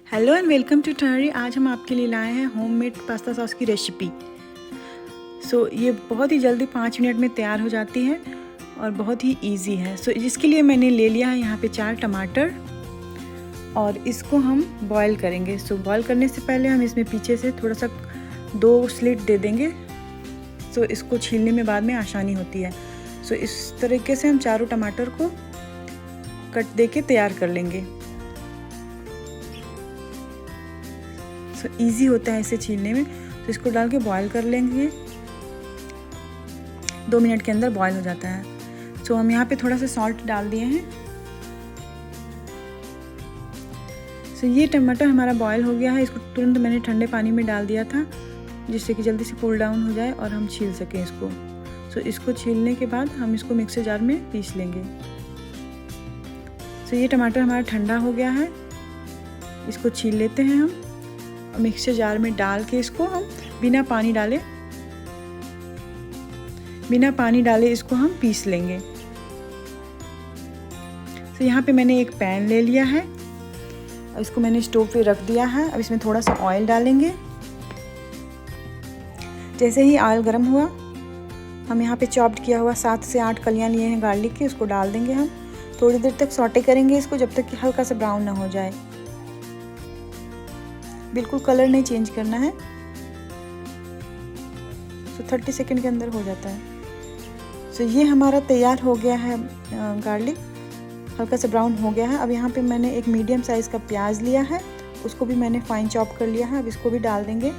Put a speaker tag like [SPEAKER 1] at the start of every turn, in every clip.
[SPEAKER 1] Hello and welcome to टनरी। आज हम आपके लिए लाए हैं होममेड पास्ता सॉस की रेसिपी। ये बहुत ही जल्दी 5 मिनट में तैयार हो जाती है और बहुत ही इजी है। जिसके लिए मैंने ले लिया है यहाँ पे 4 टमाटर और इसको हम बॉईल करेंगे। बॉईल करने से पहले हम इसमें पीछे से थोड़ा सा 2 स्लिट दे देंगे। इसको छीलने में बाद में आसानी होती है। इस तरीके से हम चारों टमाटर को कट दे के तैयार कर लेंगे। इजी होता है इसे छीलने में। इसको डाल के बॉईल कर लेंगे। 2 मिनट के अंदर बॉईल हो जाता है। हम यहाँ पे थोड़ा सा सॉल्ट डाल दिए हैं। ये टमाटर हमारा बॉईल हो गया है। इसको तुरंत मैंने ठंडे पानी में डाल दिया था जिससे कि जल्दी से कूल डाउन हो जाए और हम छील सकें इसको। इसको छीलने के बाद हम इसको मिक्सर जार में पीस लेंगे। ये टमाटर हमारा ठंडा हो गया है। इसको छील लेते हैं हम मिक्सर जार में डाल के इसको हम बिना पानी डाले इसको हम पीस लेंगे। यहाँ पे मैंने एक पैन ले लिया है और इसको मैंने स्टोव पे रख दिया है। अब इसमें थोड़ा सा ऑयल डालेंगे। जैसे ही ऑयल गर्म हुआ हम यहाँ पे चॉप्ड किया हुआ 7 से 8 कलियाँ लिए हैं गार्लिक की, उसको डाल देंगे। हम थोड़ी देर तक सॉटे करेंगे इसको जब तक कि हल्का सा ब्राउन ना हो जाए। बिल्कुल कलर नहीं चेंज करना है। 30 सेकंड के अंदर हो जाता है। ये हमारा तैयार हो गया है। गार्लिक हल्का सा ब्राउन हो गया है। अब यहाँ पे मैंने एक मीडियम साइज़ का प्याज लिया है, उसको भी मैंने फाइन चॉप कर लिया है। अब इसको भी डाल देंगे।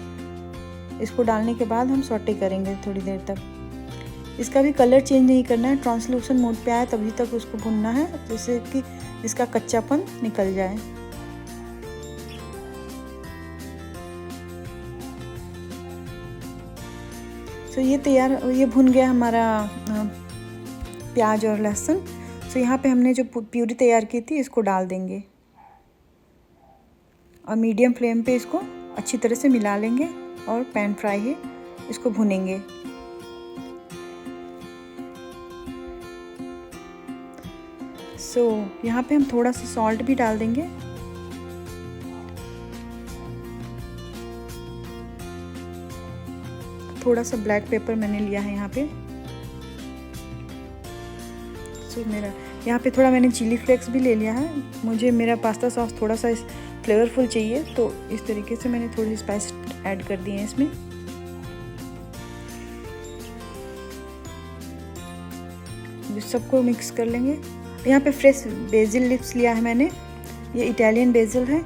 [SPEAKER 1] इसको डालने के बाद हम सॉटे करेंगे थोड़ी देर तक। इसका भी कलर चेंज नहीं करना है। ट्रांसलूसेंट मोड पे आए तभी तक उसको भूनना है जिससे कि इसका कच्चापन निकल जाए। ये भुन गया हमारा प्याज और लहसुन। यहाँ पे हमने जो प्यूरी तैयार की थी इसको डाल देंगे और मीडियम फ्लेम पे इसको अच्छी तरह से मिला लेंगे और पैन फ्राई है इसको भुनेंगे। यहाँ पे हम थोड़ा सा सॉल्ट भी डाल देंगे। थोड़ा सा ब्लैक पेपर मैंने लिया है यहाँ पे। यहाँ पे थोड़ा मैंने चिली फ्लेक्स भी ले लिया है। मेरा पास्ता सॉस थोड़ा सा फ्लेवरफुल चाहिए तो इस तरीके से मैंने थोड़ी सी स्पाइस ऐड कर दी है इसमें। सबको मिक्स कर लेंगे। यहाँ पे फ्रेश बेसिल लीव्स लिया है मैंने, ये इटालियन बेसिल है।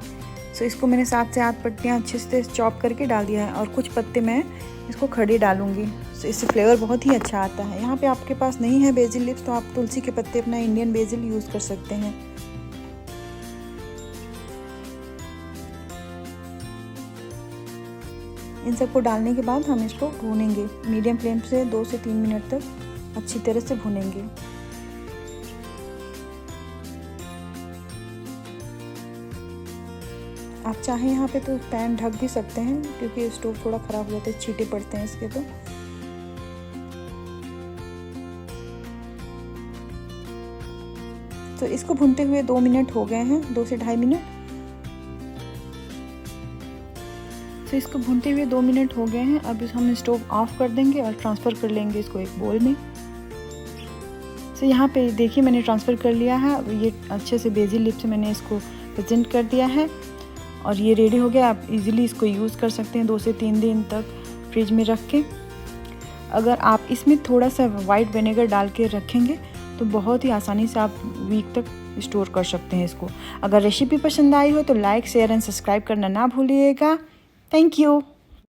[SPEAKER 1] इसको मैंने 7 से 8 पत्तियाँ अच्छे से चॉप करके डाल दिया है और कुछ पत्ते मैं इसको खड़े डालूंगी। इससे फ्लेवर बहुत ही अच्छा आता है। यहाँ पे आपके पास नहीं है बेसिल लीव्स तो आप तुलसी के पत्ते अपना इंडियन बेसिल यूज़ कर सकते हैं। इन सबको डालने के बाद हम इसको भूनेंगे मीडियम फ्लेम से 2 से 3 मिनट तक अच्छी तरह से भूनेंगे। आप चाहें यहाँ पे तो पैन ढक भी सकते हैं क्योंकि स्टोव थोड़ा ख़राब हो जाता है, छींटे पड़ते हैं इसके। तो इसको भूनते हुए 2 मिनट हो गए हैं, 2 से 2.5 मिनट। इसको भूनते हुए 2 मिनट हो गए हैं। अब हम स्टोव ऑफ कर देंगे और ट्रांसफ़र कर लेंगे इसको एक बोल में। यहाँ पे देखिए मैंने ट्रांसफ़र कर लिया है। ये अच्छे से बेसिल लीफ से मैंने इसको प्रेजेंट कर दिया है और ये रेडी हो गया। आप इजीली इसको यूज़ कर सकते हैं 2 से 3 दिन तक फ्रिज में रख के। अगर आप इसमें थोड़ा सा वाइट विनेगर डाल के रखेंगे तो बहुत ही आसानी से आप वीक तक स्टोर कर सकते हैं इसको। अगर रेसिपी पसंद आई हो तो लाइक, शेयर एंड सब्सक्राइब करना ना भूलिएगा। Thank you.